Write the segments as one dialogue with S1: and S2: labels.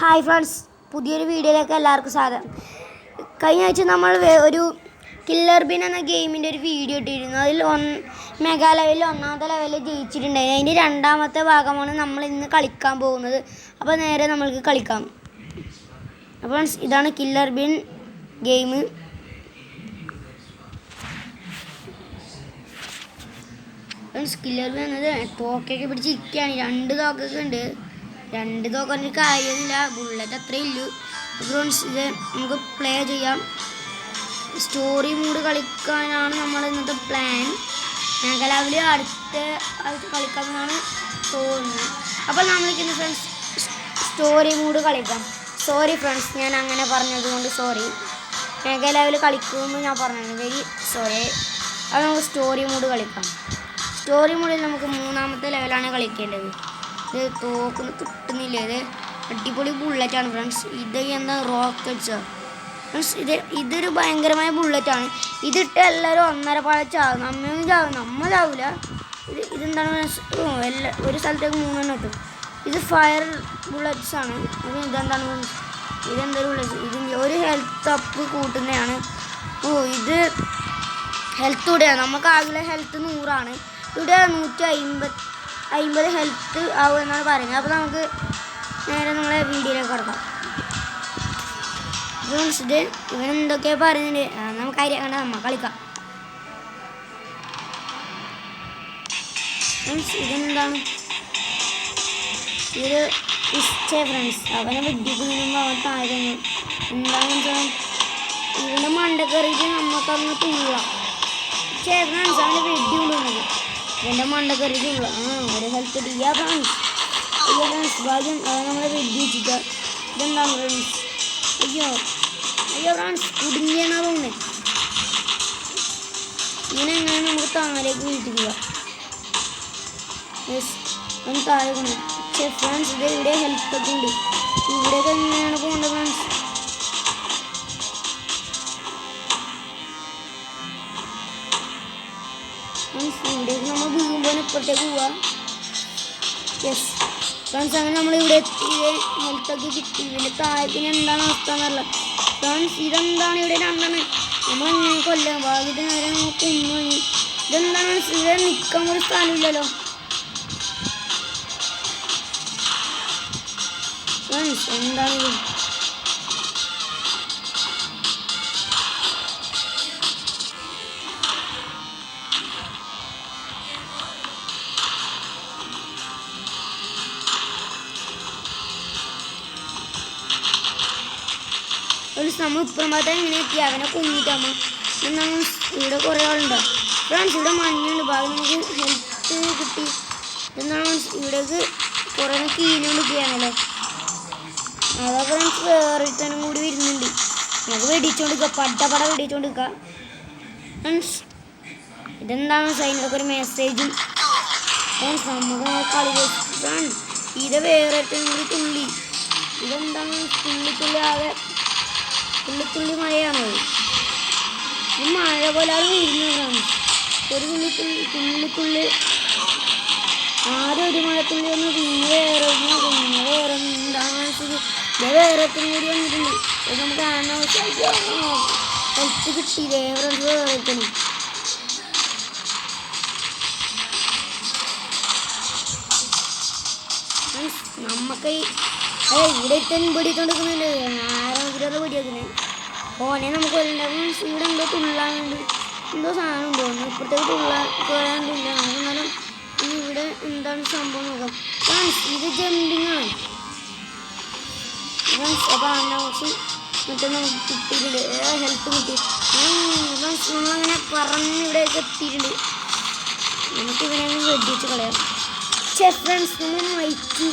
S1: Hi friends, പുതിയൊരു വീഡിയോയിലേക്ക് എല്ലാവർക്കും സ്വാഗതം. കഴിഞ്ഞ ആഴ്ച നമ്മൾ ഒരു കില്ലർ ബിൻ എന്ന ഗെയിമിൻ്റെ ഒരു വീഡിയോ ഇട്ടിരുന്നു. അതിൽ മെഗാ ലെവലിൽ ഒന്നാമത്തെ ലെവലിൽ ജയിച്ചിട്ടുണ്ടായിരുന്നു. അതിൻ്റെ രണ്ടാമത്തെ ഭാഗമാണ് നമ്മൾ ഇന്ന് കളിക്കാൻ പോകുന്നത്. അപ്പോൾ നേരെ നമ്മൾക്ക് കളിക്കാം. അപ്പോൾ ഇതാണ് killer bin game. Killer bin എന്നത് തോക്കൊക്കെ പിടിച്ചിരിക്കുകയാണ്. 2 തോക്കൊക്കെ ഉണ്ട്. 2 തോക്കൊരു കാര്യമില്ല, ബുള്ളറ്റ് അത്രയേ ഉള്ളൂ. ഫ്രണ്ട്സ്, ഇത് നമുക്ക് പ്ലേ ചെയ്യാം. സ്റ്റോറി മൂഡ് കളിക്കാനാണ് നമ്മൾ ഇന്നത്തെ പ്ലാൻ. മെഗാ ലെവൽ അടുത്ത കളിക്കാമെന്നാണ് തോന്നുന്നത്. അപ്പോൾ നമ്മളിന്ന് ഫ്രണ്ട്സ് സ്റ്റോറി മൂഡ് കളിക്കാം. സോറി ഫ്രണ്ട്സ്, ഞാൻ അങ്ങനെ പറഞ്ഞതുകൊണ്ട് സോറി. മെഗാ ലെവൽ കളിക്കുമെന്ന് ഞാൻ പറഞ്ഞത്, വെരി സോറി. അത് നമുക്ക് സ്റ്റോറി മൂഡ് കളിക്കാം. സ്റ്റോറി മൂഡിൽ നമുക്ക് 3ാമത്തെ ലെവലാണ് കളിക്കേണ്ടത്. ഇത് തോക്കൊന്നും കിട്ടുന്നില്ല. ഇത് അടിപൊളി ബുള്ളറ്റാണ് ഫ്രണ്ട്സ്. ഇത് എന്താ റോക്കറ്റ്സോ ഫ്രണ്ട്സ്? ഇതൊരു ഭയങ്കരമായ ബുള്ളറ്റാണ്. ഇതിട്ട് എല്ലാവരും 1.5 പാഴ ചാവും. നമ്മ ചാവില്ല. ഇതെന്താണ് ഒരു സ്ഥലത്തേക്ക് 3 കിട്ടും. ഇത് ഫയർ ബുള്ളറ്റ്സ് ആണ്. അപ്പോൾ ഇതെന്താണ് ഫ്രണ്ട്സ്? ഇതെന്തൊരു ബുള്ളറ്റ്? ഇതിൻ്റെ ഒരു ഹെൽത്ത് അപ്പ് കൂട്ടുന്നതാണ്. ഇത് ഹെൽത്ത് കൂടെയാണ്. നമുക്ക് ആകെ ഹെൽത്ത് 100 ഇവിടെ 150 ഹെൽത്ത് ആവും എന്നാണ് പറയുന്നത്. അപ്പോൾ നമുക്ക് നേരെ നമ്മളെ വീഡിയോയിലേക്ക് കിടക്കാം. ഇത് ഇവനെന്തൊക്കെയാ പറയുന്നുണ്ട്, നമുക്ക് അറിയാം. കണ്ട നമ്മൾ കളിക്കാം. ഇതെന്താണ്? ഇത് ഇഷ്ടേ ഫ്രണ്ട്സ്. അവനെ വെടിക്കുന്നതിന് അവൻ താഴെ എന്താണെന്ന് വെച്ചാൽ ഇവൻ്റെ മണ്ട കയറിയിട്ട് നമുക്കങ്ങ് തുള്ളാം. ഫ്രണ്ട്സ്, അവൻ്റെ വെടി കൊണ്ടുവന്നത് എൻ്റെ മണ്ട കയറിയിട്ടുള്ള ഒരു ഹെൽത്ത് ഇല്ല ഫ്രണ്ട്സ്. ഭാഗ്യം അവൻ നമ്മളെ വെടി വെച്ചിട്ട്. ഇതെന്താണ് ഫ്രണ്ട്സ്? അയ്യോ ഫ്രണ്ട്സ്, കുടുങ്ങിയെന്നാ തോന്നുന്നത്. ഇങ്ങനെ എങ്ങനെ നമുക്ക് താഴേക്ക് വീട്ടിക്കുക. അവൻ താഴെ കൊണ്ട് ഫ്രണ്ട്സ്. ഇവിടെ ഹെൽത്തൊക്കെ ഉണ്ട്. ഇവിടെയൊക്കെ എങ്ങനെയാണ് പോകേണ്ടത് ഫ്രണ്ട്സ്? ഇവിടേക്ക് നമ്മൾ വീഴുമ്പോൾ ഇപ്പുറത്തേക്ക് പോവാം. യെസ് ഫ്രണ്ട്സ്, അങ്ങനെ നമ്മളിവിടെ എത്തി. ഹെൽത്തൊക്കെ കിട്ടി. ഇതിൻ്റെ താഴത്തിന് എന്താണ് അവസ്ഥ എന്നല്ല ഫ്രണ്ട്സ്. ഇതെന്താണ് ഇവിടെ 2 നമ്മളെങ്ങനെ കൊല്ലാൻ ഭാഗ്യത്തിന് നേരെ നമുക്ക് ഒന്നും. ഇതെന്താണ്? ഇവിടെ നിൽക്കാൻ ഒരു സ്ഥലമില്ലല്ലോ ഫ്രണ്ട്സ്. എന്താണ് ഇത്? നമ്മൾ ഇപ്പുറത്തെ ഇങ്ങനെ എത്തി. അവനെ കുഞ്ഞിട്ടമ്മ എന്നാൽ ഇവിടെ കുറേ ആളുണ്ടോ ഫ്രണ്ട്സ്? ഇവിടെ മഞ്ഞുണ്ട്. ഭാഗം നമുക്ക് ഹെൽത്ത് കിട്ടി. എന്താണ് ഇവിടേക്ക് കുറേ കീഞ്ഞുകൊണ്ട് ചെയ്യാനല്ലോ. അതാ ഫ്രണ്ട്സ്, വേറൊരുത്തനും കൂടി വരുന്നുണ്ട്. നമുക്ക് വെടിച്ചുകൊണ്ടിരിക്കുക, പട വെടിച്ചുകൊണ്ടിരിക്കുക ഫ്രണ്ട്സ്. ഇതെന്താണ് സൈനിലൊക്കെ ഒരു മെസ്സേജും ഫ്രണ്ട്സ്. നമുക്ക് കളി ഫ്രണ്ട്സ്. ഇത് വേറൊരുത്തനും കൂടി തുള്ളി. ഇതെന്താണ്? തുള്ളിത്തുള്ളി തുള്ളിത്തുള്ളി മഴയാണോ? ഈ മഴ പോലാണ് വരുന്നതാണ്. ഒരു തുള്ളിത്തുള്ളി ആരും ഒരു മഴത്തുള്ളി ഒന്ന് വേറെ എന്താണ്? വേറെത്തും കൂടി വന്നിട്ടുണ്ട്. അത് നമുക്ക് ഹെൽത്ത് കിട്ടി. വേറെത്തനും നമുക്ക് ഇവിടെ പിടിച്ചോണ്ടിരിക്കുന്നുണ്ട്. ആരോഗ്യം പിടിവെക്കുന്നത് ഓനെ നമുക്ക് കൊല്ലണ്ടാവും. ഇവിടെ എന്തോ തുള്ളാനുണ്ട്, എന്തോ സാധനം ഉണ്ടോ ഇപ്പുറത്തേക്ക് കയറാനില്ല. നമുക്ക് എന്നാലും ഇവിടെ എന്താണ് സംഭവം നോക്കാം. ഇത് ജമ്പിങ് ആണ് ഫ്രണ്ട്സ്. അപ്പോൾ അതിനെ കുറച്ച് മറ്റേ നമുക്ക് കിട്ടിയിട്ടുണ്ട്. ഹെൽത്ത് കിട്ടി. നമ്മളങ്ങനെ പറഞ്ഞ് ഇവിടെയൊക്കെ എത്തിയിട്ടുണ്ട്. നമുക്ക് ഇവനെ വെടിച്ച് കളയാം. ഫ്രണ്ട്സ്, നമ്മൾ മരിച്ചു.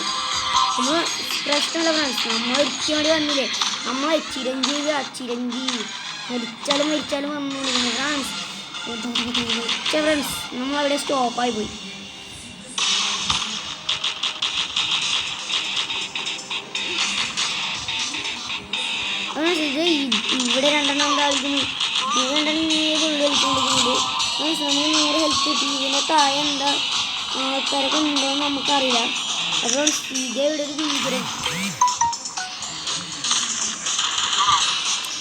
S1: നമ്മൾ പ്രശ്നമില്ല ഫ്രണ്ട്സ്. നമ്മൾ ഒരിക്കൽ വേണ്ടി വന്നില്ലേ? നമ്മളെ ചിരഞ്ജീവി മരിച്ചാലും വന്നു ഫ്രണ്ട്സ്. ഫ്രണ്ട്സ്, നമ്മളവിടെ സ്റ്റോപ്പായി പോയി. ഇത് ഇവിടെ 2 കളിക്കുന്നു. ഇത് 2 നേരെ കളിച്ചുകൊണ്ടിരിക്കുന്നുണ്ട്. നമുക്ക് നേരെ ഹെൽത്ത് കിട്ടി. ഇതിൻ്റെ താഴെ എന്താ ആൾക്കാരൊക്കെ ഉണ്ടോയെന്ന് നമുക്കറിയില്ല. അപ്പോൾ ഇതേ ഇവിടെ ഒരു ഭീകരൻ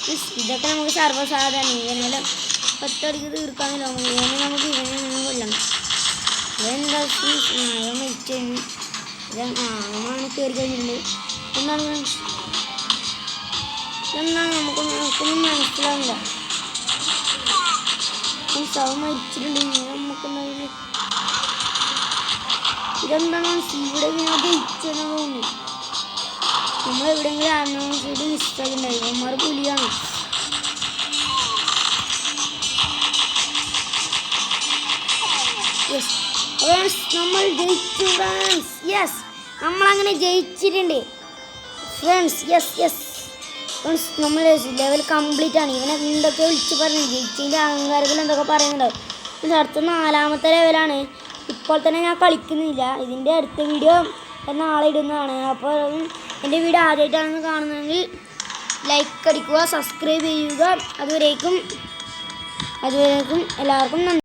S1: ഇതൊക്കെ നമുക്ക് സർവ്വസാധാരണ ഇവനെല്ലാം ഒറ്റയടിക്ക് തീർക്കാന്നില്ല ഇവനെ നമുക്ക് ഇവനെ കൊല്ലണം ഇവനെന്താ ഇവൻ മരിച്ചു കഴിഞ്ഞു ഇതാണ് കയറി കഴിഞ്ഞിട്ടുണ്ട് എന്താണ് നമുക്കൊന്നും മനസ്സിലാവില്ല ശവം മരിച്ചിട്ടുണ്ട് നമുക്കെന്താ ഇതെന്താണ് ഇവിടെ ഞാൻ ജയിച്ചെന്ന് തോന്നുന്നു നമ്മളെവിടെയെങ്കിലും അനൗൺസ് ചെയ്ത് മിസ്സാക്കുണ്ടായി ഇവന്മാർ പുലിയാണ് നമ്മൾ ജയിച്ചു ഫ്രണ്ട്സ് യെസ് നമ്മളങ്ങനെ ജയിച്ചിട്ടുണ്ട് ഫ്രണ്ട്സ് യെസ് ഫ്രണ്ട്സ് നമ്മൾ ലെവൽ കംപ്ലീറ്റ് ആണ് ഇവനെ എന്തൊക്കെ വിളിച്ച് പറഞ്ഞു ജയിച്ചതിൻ്റെ അഹങ്കാരത്തിൽ എന്തൊക്കെ പറയുന്നുണ്ടാവും അടുത്ത 4ാമത്തെ ലെവലാണ് ഇപ്പോൾ തന്നെ ഞാൻ കളിക്കുന്നില്ല ഇതിൻ്റെ അടുത്ത വീഡിയോ നാളെ ഇടുന്നതാണ് അപ്പോൾ എൻ്റെ വീഡിയോ ആദ്യമായിട്ടാണെന്ന് കാണുന്നതെങ്കിൽ ലൈക്ക് അടിക്കുക സബ്സ്ക്രൈബ് ചെയ്യുക അതുവരേക്കും എല്ലാവർക്കും നന്ദി